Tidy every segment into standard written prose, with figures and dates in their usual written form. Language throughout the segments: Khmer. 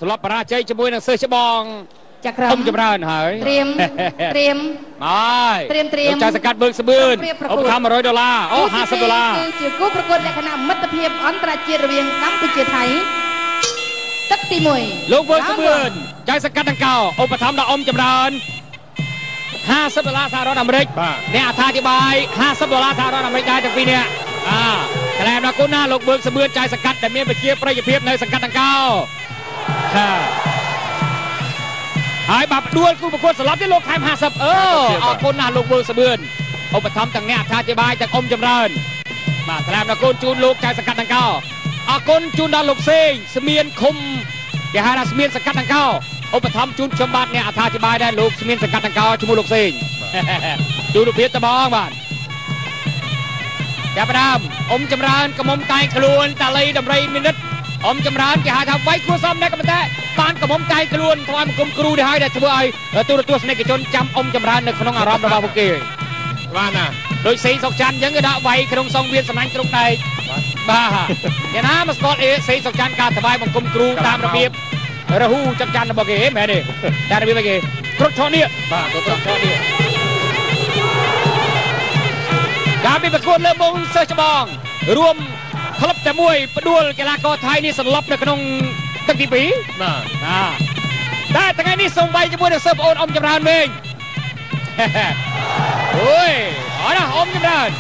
ធ្លាប់បរាជ័យជាមួយនឹងសិស្សច្បងចាក្រមអ៊ំចម្រើនហើយត្រៀមហើយត្រៀមចៅសកាត់បឺកស្បឿនឧបត្ថម្ភ$100អូ$50គឺជាគូប្រកួតលក្ខណៈមិត្តភាពអន្តរជាតិរវាងកម្ពុជាថៃទឹកទី1លោកបឺកស្បឿនចៅសកាត់ដង្កោឧបត្ថម្ភដល់អ៊ំចម្រើន$50សហរដ្ឋអាមេរិកអ្នកអត្ថាធិប្បាយ$50សហរដ្ឋអាមេរិកដែរទាំងពីរនាក់កន្លែងដល់គុណណាលោកបឺកស្បឿនចៅសកាត់ដែលមានប្រជាប្រិយភាពនៅសង្កាត់ដង្កោហើយបាទផ្ដួលគូប្រកួតស្លាប់ទេលោកថែម50អរគុណណាស់លោកបឺកស្បឿនឧបត្ថម្ភទាំងអ្នកអត្ថាធិប្បាយទាំងអ៊ំចម្រើនបាទថ្លែងដល់គុណជូនលោកចៅសង្កាត់ដង្កោអរគុណជូនដល់លោកសេងស្មៀនឃុំគេហៅថាស្មៀនសង្កាត់ដង្កោឧបត្ថម្ភជូនខ្ញុំបាទអ្នកអត្ថាធិប្បាយដែរលោកស្មៀនសង្កាត់ដង្កោជាមួយលោកសេងជូនរូបភាពតបងបាទចាប់ផ្ដើមអ៊ំចម្រើនកមុំតែងខ្លួនតាលីដំរីមីនិតអ៊ំចម្រើនគេហៅថាវាយគួរសមដែរក៏ប៉ុន្តែបានកមុំតែងខ្លួនថ្វាយបង្គំគ្រូនេះហើយដែលធ្វើឲ្យទូរទស្សនិកជនចាំអ៊ំចម្រើននៅក្នុងអារម្មណ៍របស់ពួកគេបាទណាដោយសេងសុកច័ន្ទអញ្ចឹងគេដាក់វាយក្នុងសង្វៀនសំណាញ់ទ្រុងដែកបាទអ្នកណាមកស្គាល់សេងសុកច័ន្ទការថ្វាយបង្គំគ្រូតាមរបៀបរហូចាប់ច័ន្ទរបស់គេមែនទេតាមរបៀបគេគ្រុតឆោនេះបាទគ្រុតឆោនេះការពីប្រកួតលើបងសិស្សច្បងរួមក្លឹបតែមួយផ្ដួលកីឡាករថៃនេះសន្លប់នៅក្នុងទឹកទី2បាទតែថ្ងៃនេះសូមបាយជាមួយនឹងសិស្សប្អូនអ៊ំចម្រើនវិញអូយអរណាអ៊ំចម្រើន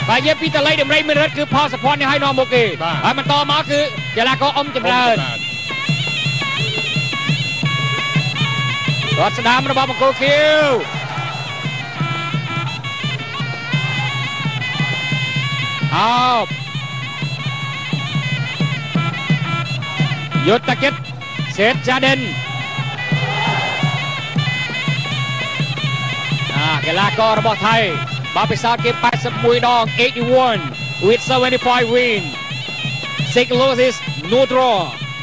បាទនិយាយពីតលៃដំរីមានរិទ្ធគឺផលសភ័ណ្ឌនេះឲ្យនាំមកគេហើយបន្តមកគឺកីឡាករអ៊ំចម្រើនរត់ស្ដាមរបស់បង្គោលខៀវអោបយុទ្ធកិច្ចសេតចាដិនកីឡាកររបស់ថៃបាល់ពិសោធន៍គេ81ដង81 with 75 win 6 losses no draw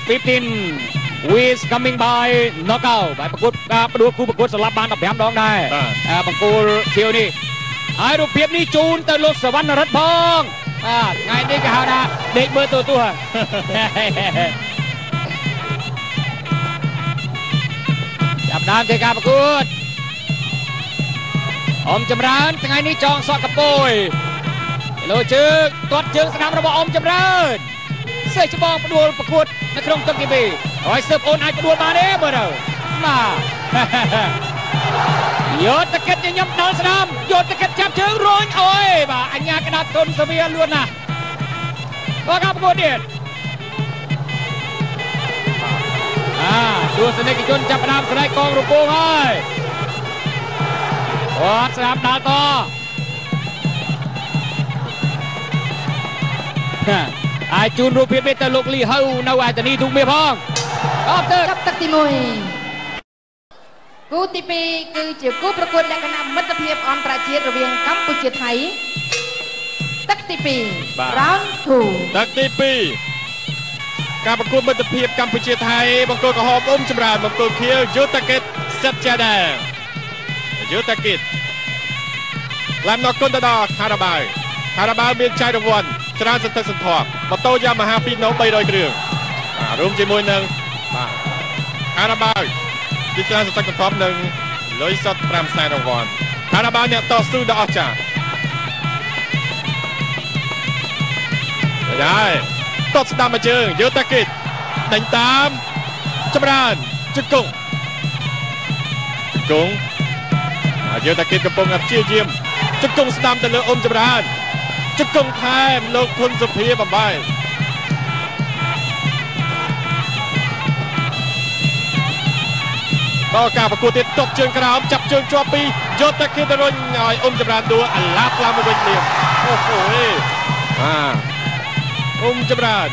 15 wins coming by knockout បាទប្រកួតផ្ដួលគូប្រកួតស្លាប់បាន15ដងដែរបង្គោលខៀវនេះហើយរូបភាពនេះជូនទៅលោកសវណ្ណរិទ្ធផងថ្ងៃនេះគេហៅថាដេកមើលទូរទស្សន៍ចាប់ដើមធ្វើការប្រកួតអ៊ំចម្រើនថ្ងៃនេះចងសក់កពយលោជើងទាត់ជើងស្ដាំរបស់អ៊ំចម្រើនសិស្សច្បងផ្ដួលប្រកួតនៅក្នុងទឹកទី2ហើយសិស្សអូនអាចផ្ដួលបានទេមើលទៅបាទយុទ្ធកិច្ចញញឹមដល់ស្ដាំយុទ្ធកិច្ចចាប់ជើងរួញអូយបាទអញ្ញាក្តាប់ទុនសវាលួនណាស់បាទការប្រកួតទៀតទស្សនិកជនចាប់ផ្ដើមស្រែកកងរំពងហើយអត់ស្ដាប់ដាល់តអាចជូនរូបភាពនេះទៅលោកលីហៅនៅឯតានីទូមាសផងអត់ទៅចាប់ទឹកទី1គូទី2គឺជាគូប្រកួតលក្ខណៈមិត្តភាពអន្តរជាតិរវាងកម្ពុជាថៃទឹកទី2 round 2ទឹកទី2ការប្រកួតមិត្តភាពកម្ពុជាថៃបង្គោលក្រហមអ៊ំចម្រើនបង្គោលខៀវយុទ្ធកិច្ចសិតចាដាយុទ្ធកិច្ចឡាំណគុណទៅដល់ខារ៉ាបាវមានចែករង្វាន់ច្រើនសន្ធឹកសន្ធាប់ម៉ូតូយ៉ាម៉ាហា2ណូ300គ្រឿងរួមជាមួយនឹងខារ៉ាបាវជាច្រើនសន្ធឹកសន្ធាប់នឹងលុយសុទ្ធ5សែនរង្វាន់ខារ៉ាបាវអ្នកតស៊ូដ៏អស្ចារ្យហើយតត់ស្ដាំមកជើងយុទ្ធកិច្ចដេញតាមចម្រើនជង្គង់យុទ្ធកិច្ចកំពុងព្យាយាមជង្គង់ស្ដាំទៅលើអ៊ំចម្រើនជង្គង់ថែមលោកធុនសុភាបំបែកដល់ការប្រកួតទៀតតបជើងក្រោមចាប់ជើងជាប់ពីយុទ្ធកិច្ចទៅរុញឲ្យអ៊ំចម្រើនដួលអាឡាប់ឡើងមកវិញទៀតអូហូអ៊ំចម្រើន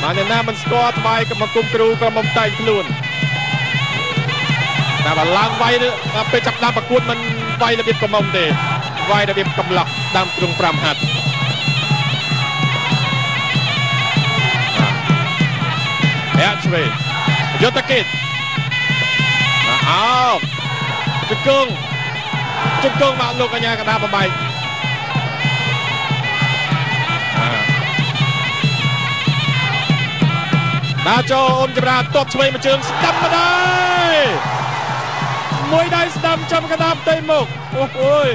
បានអ្នកណាមិនស្គាល់ថ្វាយកំគុំគ្រូក៏មិនតែងខ្លួនតែបើឡើងវាយពេលចាប់ដើមប្រកួតមិនវាយរបៀបកំមុំទេវាយរបៀបកំឡោះដើមទ្រូង5ហាត់ឆ្វេងយុទ្ធកិច្ចអោជង្គង់មកលោកកញ្ញាកណ្ដាលបំបែក ដើរចូលអ៊ំចម្រើនតបឆ្វេងមួយជើងស្ដាំមកដែរមួយដៃស្ដាំចំកណ្ដាលផ្ទៃមុខអូយ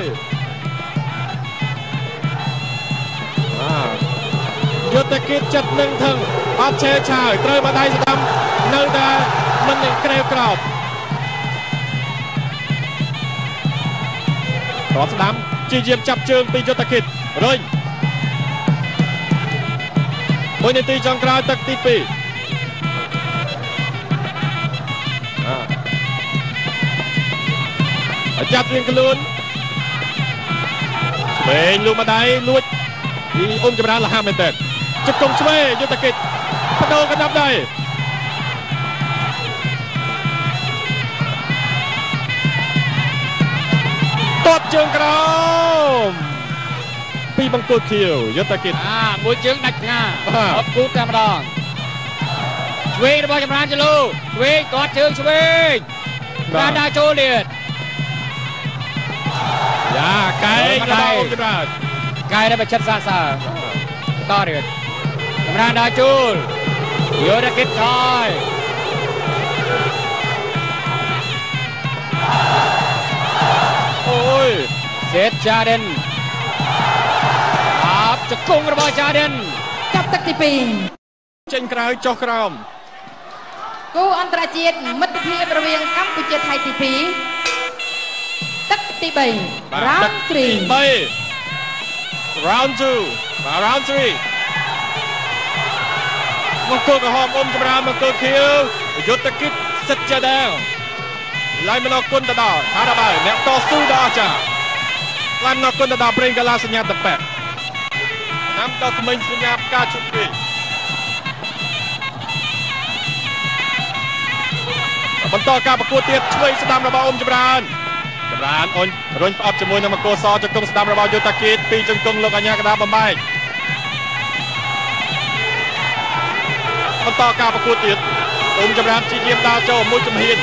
យុទ្ធកិច្ចចិត្តនឹងថឹងអត់ឆេឆាវត្រូវមកដៃស្ដាំនៅតែមិនក្រេវក្រោបរត់ស្ដាំជាយាមចាប់ជើងពីយុទ្ធកិច្ចរុញ1នាទីចុងក្រោយទឹកទី2ចាប់រៀងខ្លួនឆ្វេងលូកម្ដាយលួចពីអ៊ំចម្រើនលះមែនតើជិតកុំឆ្វេងយុទ្ធកិច្ចបដូរកណ្ដាប់ដៃតបជើងក្រោមពីបង្គោលខៀវយុទ្ធកិច្ចមួយជើងដាច់ផ្ងាអត់គូតែម្ដងឆ្វេងរបស់ចម្រើនចលូឆ្វេងគាត់ជើងឆ្វេងបានដើរចូលទៀតយ៉ាកែងដល់អ៊ំចម្រើនកែងបច្ចិតសាសើតទៀតចម្រើនដើរចូលយុទ្ធកិច្ចថយអូយសេតចាដិនជង្គង់របស់ចាដិនចាប់ទឹកទី2ចេញក្រៅចុះក្រោមគូអន្តរជាតិមិត្តភាពរវាងកម្ពុជាថៃទី2ទឹកទី3 round 3 round 2 round 3មកគោលក្រហមអ៊ំចម្រើនមកគោលខៀវយុទ្ធកិច្ចសិតជាដាវឡាយមកគុណទៅដល់ហារបាយអ្នកតស៊ូដល់អស្ចារ្យឡាយមកគុណទៅដល់ប្រេងកាឡាសញ្ញាតប៉ែណាំដល់ក្មេងសញ្ញាផ្កាជុំពីបន្តការប្រកួតទៀតឆ្វេងស្ដាំរបស់អ៊ំចម្រើនអូនរុញផ្អប់ជាមួយនឹងមកគោសជង្គង់ស្ដាំរបស់យុទ្ធកិច្ចពីជង្គង់លោកអញ្ញាកដាបំបែកបន្តការប្រកួតទៀតអ៊ំចម្រើនជាយាមដើរចូលមួយជំហាន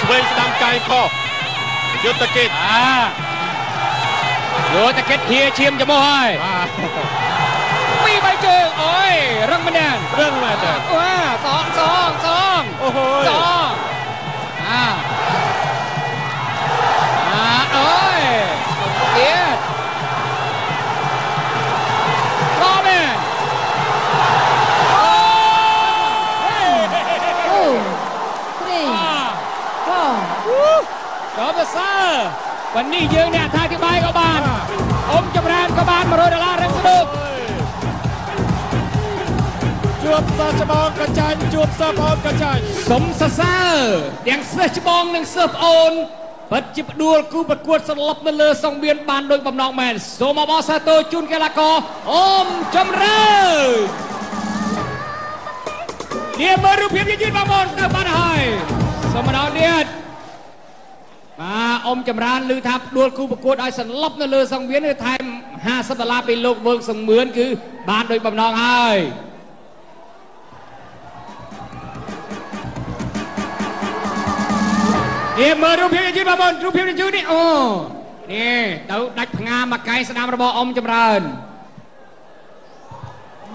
ឆ្វេងស្ដាំកាយខុសយុទ្ធកិច្ចយុទ្ធកិច្ចធាឈាមចំហហើយពីរបីជើងអូយរឹងមែនតើសងអូហូយអូយទៀតរ៉មែនដល់ទៅសើวันนี้យើងអ្នកអធិប្បាយក៏បានអ៊ំចម្រើនក៏បាន$100រឹងស្ដុកជួបសិស្សច្បងក៏ចាញ់ជួបសិស្សប្អូនក៏ចាញ់សុំសរសើរទាំងសិស្សច្បងនិងសិស្សប្អូនពិតជាផ្ដួលគូប្រកួតសន្លប់នៅលើសង្វៀនបានដោយបំណងមែនសូមអបអរសាទរជូនកីឡាករអ៊ំចម្រើននេះមើលរូបភាពយឺតបងប្អូនទៅបានហើយសូមម្ដងទៀតបាទអ៊ំចម្រើនឮថាផ្ដួលគូប្រកួតឲ្យសន្លប់នៅលើសង្វៀនគឺថែម$50ពីលោកវើកសំមឿនគឺបានដោយបំណងហើយនេះមើលរូបភាពយឺតបងប្អូនរូបភាពយឺតនេះអូនេះទៅដាច់ផ្ងាមកកែស្ដាំរបស់អ៊ំចម្រើន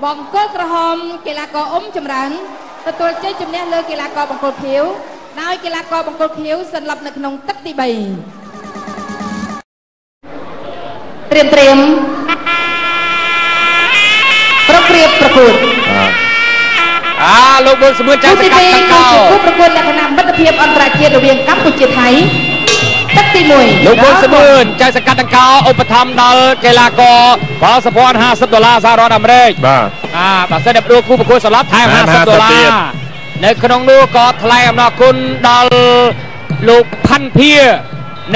បង្គោលក្រហមកីឡាករអ៊ំចម្រើនទទួលជ័យជំនះលើកីឡាករបង្គោលខៀវដោយកីឡាករបង្គោលខៀវសន្លប់នៅក្នុងទឹកទី3ត្រៀមប្រកួតលោកបុលសមឿនចាស់សកាត់តង្កោគូប្រកួតលក្ខណៈមិត្តភាពអន្តរជាតិរវាងកម្ពុជាថៃទឹកទី1លោកបុលសមឿនចាស់សកាត់តង្កោឧបត្ថម្ភដល់កីឡាករផលសភ័ណ្ឌ$50សហរដ្ឋអាមេរិកបាទបើសិនតែព្រោះគូប្រកួតសន្លប់ថែម$50នៅក្នុងនោះក៏ថ្លែងអំណរគុណដល់លោកផាន់ភា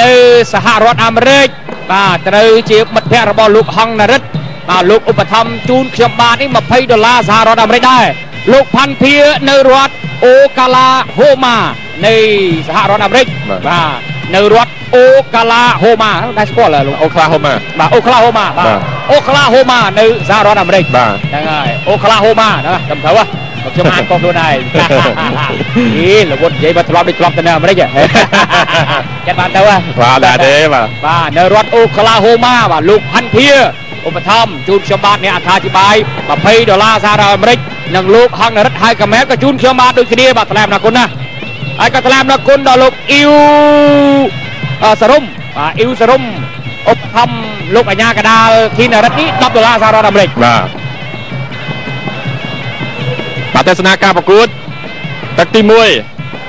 នៅសហរដ្ឋអាមេរិកបាទត្រូវជាមិត្តភ័ក្តិរបស់លោកហងណារិទ្ធបាទលោកឧបត្ថម្ភជូនខ្ញុំបាទនេះ$20សហរដ្ឋអាមេរិកដែរលោកផាន់ភានៅរដ្ឋអូកាឡាហូម៉ានៃសហរដ្ឋអាមេរិកបាទនៅរដ្ឋអូកាឡាហូម៉ាដែរស្គាល់លោកអូក្លាហូម៉ាបាទអូក្លាហូម៉ាបាទអូក្លាហូម៉ានៅសហរដ្ឋអាមេរិកបាទហ្នឹងហើយអូក្លាហូម៉ាណាត្រឹមត្រូវខ្ញុំអានកុសខ្លួនហើយលោកវុតនិយាយមកធ្លាប់ដូចធ្លាប់ទៅនៅអាមេរិកចិត្តបានទៅបាទដែរទេបាទនៅរដ្ឋអូក្លាហូម៉ាបាទលោកផាន់ភាឧបត្ថម្ភជូនខ្ញុំបាទអ្នកអត្ថាធិប្បាយ$20សហរដ្ឋអាមេរិក នឹងលោកហងនរិទ្ធហើយកាមែលក៏ជូនខ្ញុំបានដូចគ្នាបាទថ្លែងអំណរគុណណាហើយក៏ថ្លែងអំណរគុណដល់លោកអ៊ីវសរុំបាទអ៊ីវសរុំឧបត្ថម្ភលោកអាញាកដាលធីនរិទ្ធនេះ$10សហរដ្ឋអាមេរិកបាទទស្សនាការប្រកួតទឹកទី1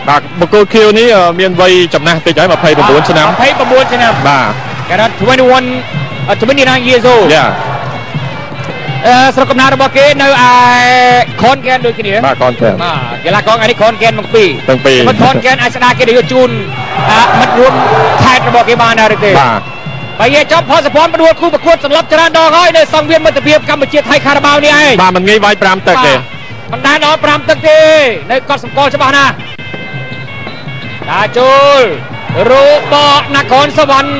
បាទបង្គោលខៀវនេះមានវ័យចំណាស់តិចហើយ29ឆ្នាំ29ឆ្នាំបាទគេថា 29 years old ស្រុកកំណើតរបស់គេនៅឯខនកែនដូចគ្នាបាទខនកែនបាទកីឡាករនេះខនកែនទាំងពីរមិនខនកែនអាចស្ដារគេយកជូនមិត្តរួមខេត្តរបស់គេបានដែរទេបាទបើនិយាយចប់ផលសពផ្ដួលគូប្រកួតសម្រាប់ច្រើនដងហើយនៅសង្វៀនមិត្តភាពកម្ពុជាថៃខារ៉ាបាវនេះឯងបាទមិនងាយវាយ5ទឹកទេមិនដែលដល់5ទឹកទេនៅកត់សម្គាល់ច្បាស់ណាស់តាចូលរបនគរសវណ្ណ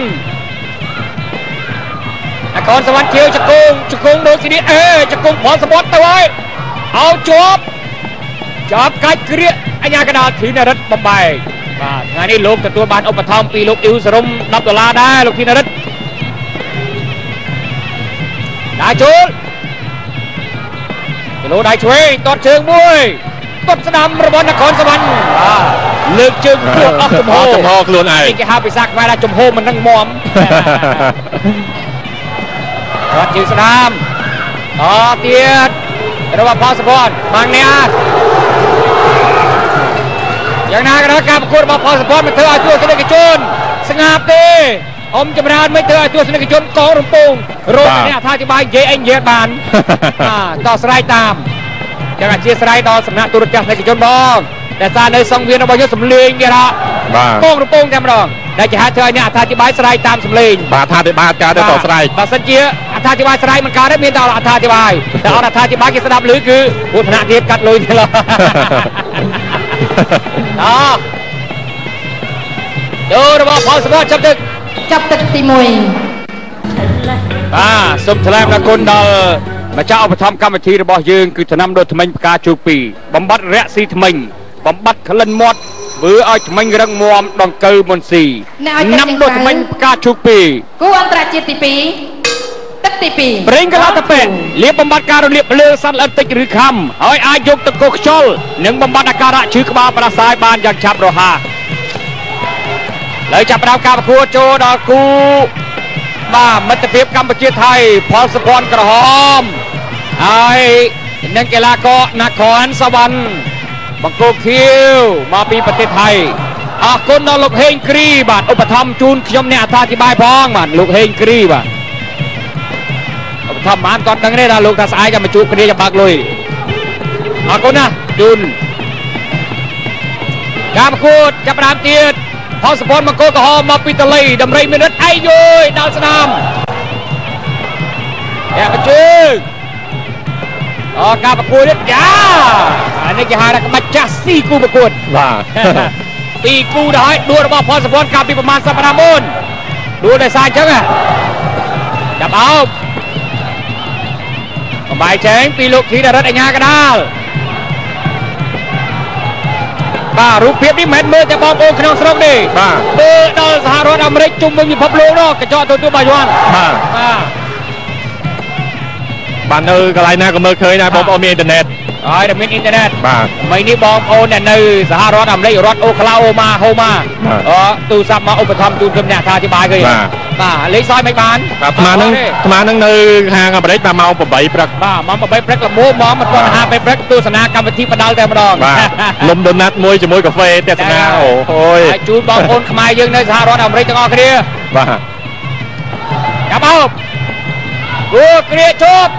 នគរសវណ្ណជាវជង្គង់ដូចគ្នាជង្គង់ផលសពទៅហើយឲ្យជាប់កាច់គ្រាកអញ្ញាកដាលធីនរិទ្ធបំបែកបាទថ្ងៃនេះលោកទទួលបានឧបត្ថម្ភពីលោកអ៊ីវសរុំ$10ដែរលោកធីនរិទ្ធតាចូលគីឡូដៃឆ្វេងតតជើងមួយទប់ស្ដាំរបស់នគរសវណ្ណលើកជើងខ្លួនអស់ចំហខ្លួនឯងគេហៅភាសាខ្មែរថាចំហមិននឹងមមរត់ជើងស្ដាំទៀតរបស់ផលសពបាំងនេះយ៉ាងណាក៏ដោយការប្រកួតរបស់ផលសពមិនធ្វើឲ្យទស្សនិកជនស្ងាត់ទេអមចម្រើនមិនធ្វើឲ្យទស្សនិកជនកងរំពងរោគនេះអត្ថាធិប្បាយនិយាយអីនិយាយបានតស្រ័យតាមចឹងអធិស្ឋានដល់សំណាក់ទូរទស្សនិកជនបងតែសារនៅសង្វៀនរបស់យើងសំលេងគេថាកងរំពងតែម្ដងដែលជាហេតុធ្វើឲ្យអ្នកអត្ថាធិប្បាយស្រ័យតាមសំលេងបាទអត្ថាធិប្បាយកើតទៅតស្រ័យបើសិនជាអត្ថាធិប្បាយស្រ័យមិនកើតទេមានតែអត្ថាធិប្បាយតែអត្ថាធិប្បាយគេស្ដាប់ឮគឺពុទ្ធនៈទៀតកាត់លុយទេឡោះចូលរបស់ផលសពចាប់ទឹកទី1បាទសូមថ្លែងអំណរគុណដល់ម្ចាស់ឧបត្ថម្ភកម្មវិធីរបស់យើងគឺថ្នាំដុសធ្មេញផ្កាជូក2បំបត្តិរកស៊ីធ្មេញបំបត្តិក្លិនមាត់ធ្វើឲ្យធ្មេញរឹងមាំដង្កូវមុនស៊ីណាំដុសធ្មេញផ្កាជូក2គូអន្តរជាតិទី2ទឹកទី2ប្រេងកាឡាតាពេទ្យលាបបំបត្តិការរលាកភ្លើងសត្វល្អិតតិចឬខំហើយអាចយកទឹកកកខ្យល់និងបំបត្តិអាការៈឈឺក្បាលផ្ដាសាយបានយ៉ាងឆាប់រហ័សហើយចាប់ផ្ដើមការប្រកួតចូលដល់គូបាទមិត្តភាពកម្ពុជាថៃផលសុភ័ណ្ឌក្រហមហើយនិងកីឡាករនគរសវណ្ណបង្គោលខៀវមកពីប្រទេសថៃអរគុណដល់លោកហេងគ្រីបាទឧបត្ថម្ភជូនខ្ញុំអ្នកអត្ថាធិប្បាយផងបាទលោកហេងគ្រីបាទឧបត្ថម្ភបានគាត់ដឹងទេថាលោកថាស្អែកចាំមកជួបគ្នាចាំបើកលុយអរគុណណាជូនការប្រកួតចាប់ផ្ដើមទៀតផលសុភ័ណ្ឌបង្គោលក្រហមមកពីតលីដំរីមីនិតឯយយដល់ស្នាមយ៉ាបជើងការប្រកួតនេះយ៉ាអានេះគេហៅថាក្បាច់ចាស់ស៊ីគូប្រកួតបាទពីគូដល់ដួលរបស់ផលសុភ័ណ្ឌកាលពីប្រហែលសប្តាហ៍មុនដួលដោយសារអញ្ចឹងចាប់អោបបំបាយចែងពីលោកធីនរិទ្ធអញ្ញាកដាលបាទរូបភាពនេះមិនមែនមើលតែបងប្អូនក្នុងស្រុកទេបាទមើលដល់សហរដ្ឋអាមេរិកជុំវិញពិភពលោកនោះកញ្ចក់ទទួលបាយ័នបាទបាទនៅកន្លែងណាក៏មើលឃើញដែរបងប្អូនមានអ៊ីនធឺណិតហើយតែមានអ៊ីនធឺណិតបាទមីនេះបងប្អូនដែលនៅសហរដ្ឋអាមេរិករដ្ឋអូក្លាអូម៉ាហូម៉ាទូរស័ព្ទមកឧបត្ថម្ភជូនខ្ញុំអ្នកថាជាបាយគេបាទលេខសយមិនបានអាត្មានឹងនៅខាងអាមេរិកដល់ម៉ោង8ព្រឹកបាទម៉ោង8ព្រឹកល្មមមកមិនទាន់50ព្រឹកទស្សនាកម្មវិធីបដាល់តែម្ដងបាទលំដូណាត់មួយជាមួយកាហ្វេទស្សនាអូយហើយជូនបងប្អូនខ្មែរយើងនៅសហរដ្ឋអាមេរិកទាំងអស់គ្នាបាទចាប់អោបគួរគ្រាជប់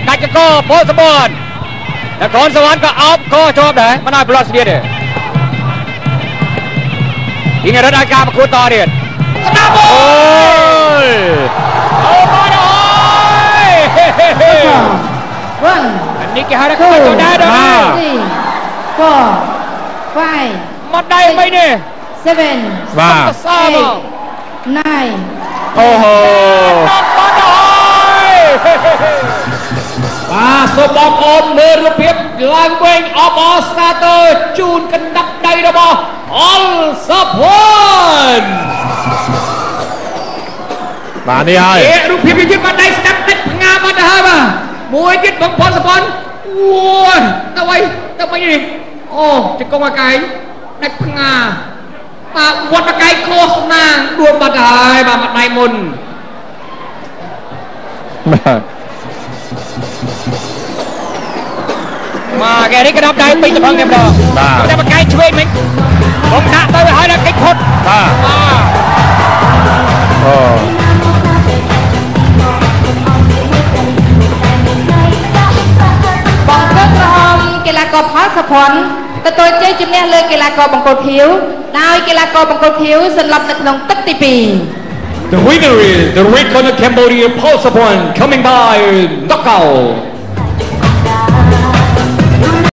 ដាច់កកផលសបននគរសវណ្ណក៏អោបកជាប់ដែរមិនឲ្យប្លុតស្ទៀតទេទីនេះរត់ឲ្យការប្រកួតតទៀតស្ដាប់អូយអូបានអើយនេះគេហៅថាខ្វាច់ទៅដែរដល់4 5មកដៃមិននេះ7បាទ9អូហូបានអើយបាទសូមបងប្អូនមើលរូបភាពឡើងវិញអបអរស្តាទ័រជូនកណ្ដាប់ដៃរបស់អល់សុភ័ណ្ឌបាទនេះហើយរូបភាពយើងបាត់ដៃស្ដាប់តិចផ្ងាមកទៅហើយបាទមួយទៀតបងប្អូនសុភ័ណ្ឌ អូយទៅអីនេះអូជង្គង់អាកែងដាច់ផ្ងាបាទវត្តអាកែងខុសសំណាងដួលបាត់ហើយបាទម្ដាយមុនបាទគេនេះក្តាប់ដៃពេញតំណែងតែម្ដងតែអាកែងឆ្វេងមិញបងដាក់ទៅហើយដល់កិច្ចផុតបាទអូបងកឹកក្រហមកីឡាករផលសុភ័ណ្ឌទទួលជ័យជំនះលើកីឡាករបង្គោលខៀវដោយកីឡាករបង្គោលខៀវសន្លប់នៅក្នុងទឹកទី 2 The winner is the red corner Cambodia Paul Sapon coming by knockout